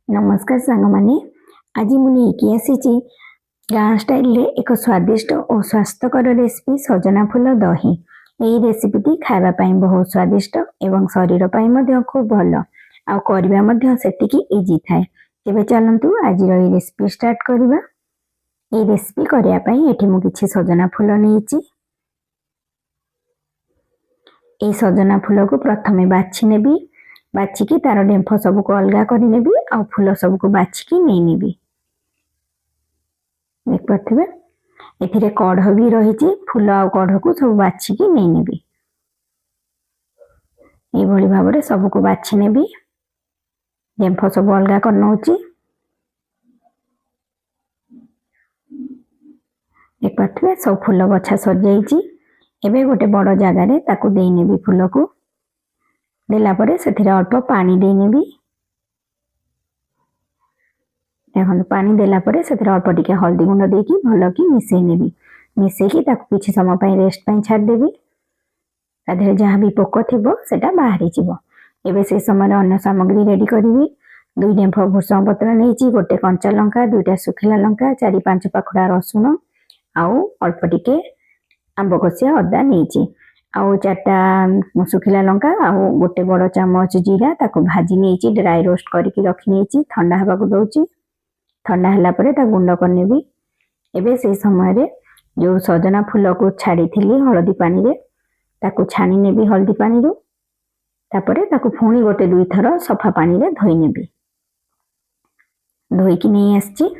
नमस्कार सांग माने आज मुझे आसी गाँ स्टाइल रे एक स्वादिष्ट और स्वास्थ्यकर रेसिपी सजना फूल दही। यही रेसिपीटी खावाई बहुत स्वादिष्ट एवं शरीर पर खूब भल आतिकी इजी थाए। तेज चलतु आज रेसिपी स्टार्ट करवा। ये रेसिपी करने मुझे सजना फूल नहीं सजना फूल को प्रथमे बाछि नेबी। बाछिकी तार डेम्फ सबको अलग करनेबी आ फूल सबको बाछिकी नहीं नेबी। देख पारे एथिरे कढ़ भी रही फूल आ कढ़ को सब बाछिकी नहीं नेबी। ये भाव में सबको बाछि नेबी। डेम्फ सब अलग करनौची। देख पारे सब फूल बछा सर जाइए। एबे गोटे बड़ जगार ताकू दे नेबी फूल को देला परे से अल्प पानी दे नेबी। देखो पानी देला परे से अल्प टिके हल्दी गुंड देकी भल कि मिसई नेबी। मिसईकी ताकू किछि समय पई रेस्ट पई छाड़ देबी। ताधरे जहाँ भी पोक थिबो सेटा बाहरी जिवो। एबे से समय अन्य सामग्री रेडी करिवि। 2 डेम्फ भुसंग पत्र नेची, गोटे कंचा लंका, 2टा सुखिला लंका, 4-5 पाखुड़ा रसुण आउ अल्प टिके आंब कसिया अदा नेची आउ 4टा सुखिला लंका आउ गोटे बड़ चामच जीरा ताको भाजी नेची ड्राई रोस्ट करके रखी नेची। ठंडा हवा को दउची। ठंडा हला परे ता गुंड करनेबी। एबे से समय रे जो सजना फूल को छाड़ी थिली हळदी पानी रे ताको छानी नेबी हळदी पानी रो। तापरे ताको फुणी गोटे 2 थर सफा पानी रे धोई नेबी। धोई की नहीं आछि।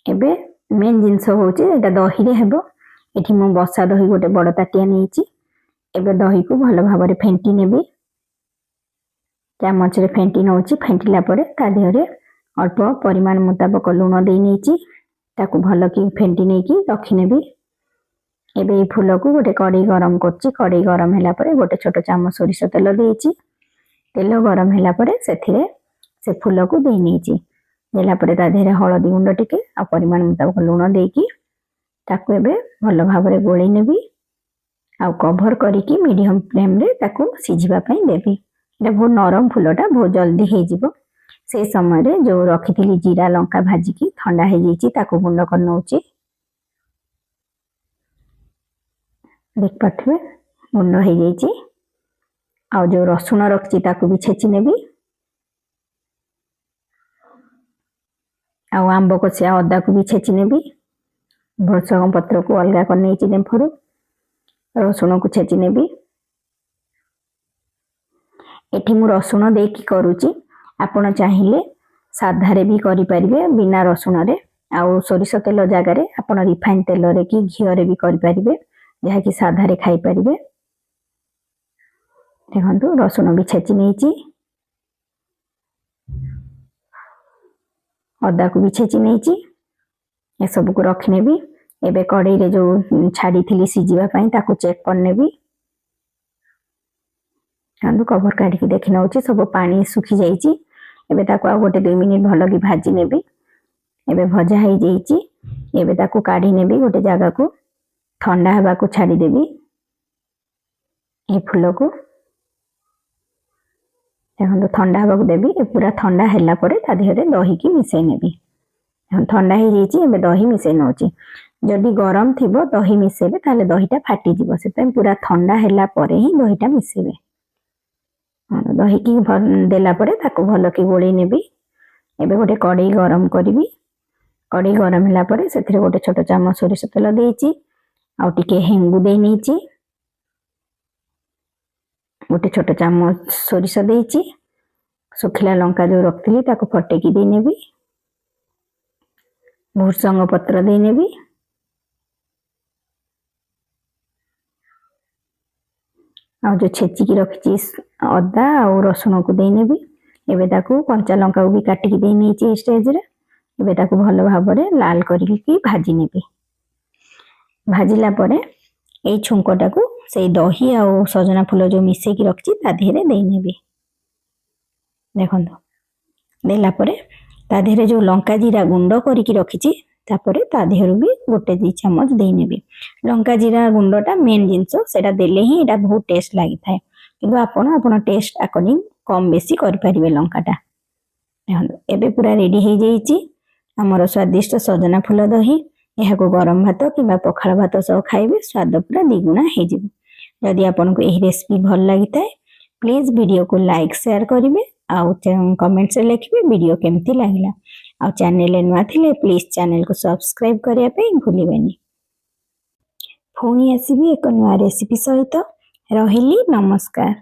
एबे मेन जिंस होची एटा दही रे हेबो। एठी मु बसा दही गोटे बड़ ताटिया नेची। एबे दही को भल भाव में फेंटी नेबी। चामच रे फेंटी नौची। फेंटिला परे ता देहरे अल्प परिमाण मुताबक लूण दे नेची। ताकू भल कि फेंटी नेकी रखी नेबी। एबे फूल को गोटे कड़ाई गरम करची। कड़ाई गरम हैला परे गोटे छोट चामच सोरिष तेल देची। तेल गरम हैला परे सेथिरे से फूल को दे नेची। देला परे ता देहरे हळदी गुंड टिके आ परिमाण मुताबक लूण देकी ताकू एबे भल भाव में गोळी नेबी। आउ कभर करिकी मीडियम फ्लेम रे ताकू सिझिबा पई देबी। एटा बहुत नरम फूलटा बहुत जल्दी हे जिवो। से समय रे जो रखिथिली जीरा लंका भाजिकी ठंडा हे जाइची ताकू गुंड कर नौची। देख पाथवे गुंड हे जाइची। आउ जो रसुण रखची ताकू भी छेची नेबी। आउ आंब कसिया अदा को भी छेची नेबी। भुसंग पत्र को अलगा कर नेची डेम्फरू। रसुण को छेची नेबी। एठी मु रसुण देकी करूची। आपण चाहिए साधारे भी करि परिबे बिना रसुण रे। आउ सोरिष तेल जगह रे आपण रिफाइन तेल रे कि घियो रे भी करि परिबे जहा कि साधारे खाई परिबे। देखंतु रसुण भी छेची नेची। अदा को भी छेची नेची। ए सब को रख नेबी। एबे कड़ाई रे जो छाड़ी थिली सिझिबा पई ताको चेक कर नेबी। आंदु कवर काढी के देखि नउची सब पानी सुखी जाईची। एबे ताको आ गोटे 2 मिनिट भल कि भाजी नेबी। एबे भजा हे जाईची। एबे ताको काढी नेबी गोटे जगह को ठंडा हवा को छाड़ी देबी। ए फूल को देखो ठंडा हवा को देबी। ए पूरा ठंडा हैला परे ता देहरे दही की मिसई नेबी। ठंडा हे जाईची। एबे दही मिसई नउची। जदि गरम थिबो दही मिसेबे ताले दहीटा फाटी जिवो। सेते पूरा ठंडा हैला परे ही दहीटा मिसेबे। दही की देला परे ताको भल कि गोळी नेबी। एबे गोटे कड़ाई गरम करिवि। कड़ाई गरम हैला परे सेथिरे गोटे छोट चामच सोरिष तेल देइची। आउ टिके हेंगु दे नेची। गोटे छोट चामच सोरिष देइची। सुखिला लंका जो रखथिली ताको फटेकी दे नेबी। भुसंग पत्र दे नेबी। आ जो छेची की रखी अदा और रसुण को दे नेबी। एबे ताकू कंचा लंका को भी काटिकी दे नेची स्टेज रे। एबे ताकू भल भाव में लाल करिकी भाजी नेबी। भाजिला परे ए छुंकटा को से दही आ सजना फूल जो मिसे की रखची ता देहरे दे नेबी। देखंतो देला परे ता देहरे जो लंका जीरा गुंड करिकी रखीची तापरे ता देहरु भी गोटे 2 चम्मच दे नेबी। लंका जीरा गुंडटा मेन जिंस सेटा देले ही एटा बहुत टेस्ट लागि थाए। किंतु आपण टेस्ट अकॉर्डिंग कम बेसी कर परिबे लंकाटा। ଦେଖନ୍ତୁ ଏବେ ପୁରା ରେଡି ହେଇଯାଇଛି ଆମର ସ୍ୱାଦିଷ୍ଟ ସଜନା ଫୁଲ ଦହି। ଏହାକୁ ଗରମ ଭାତ କିମ୍ବା ପଖାଳ ଭାତ ସହ ଖାଇବେ, ସ୍ୱାଦ ପୁରା ଦ୍ୱିଗୁଣା ହେଇଯିବ। ଯଦି ଆପଣଙ୍କୁ ଏହି ରେସିପି ଭଲ ଲାଗିଥାଏ ପ୍ଲିଜ ଭିଡ଼ିଓକୁ ଲାଇକ୍ ସେୟାର କରିବେ ଆଉ କମେଣ୍ଟରେ ଲେଖିବେ ଭିଡ଼ିଓ କେମିତି ଲାଗିଲା। ଆଉ ଚ୍ୟାନେଲରେ ନୂଆ ଥିଲେ ପ୍ଲିଜ ଚ୍ୟାନେଲକୁ ସବସ୍କ୍ରାଇବ କରିବା ପାଇଁ ଭୁଲିବେନି। ପୁଣି ଆସିବି ଏକ ନୂଆ ରେସିପି ସହିତ। ରହିଲି, ନମସ୍କାର।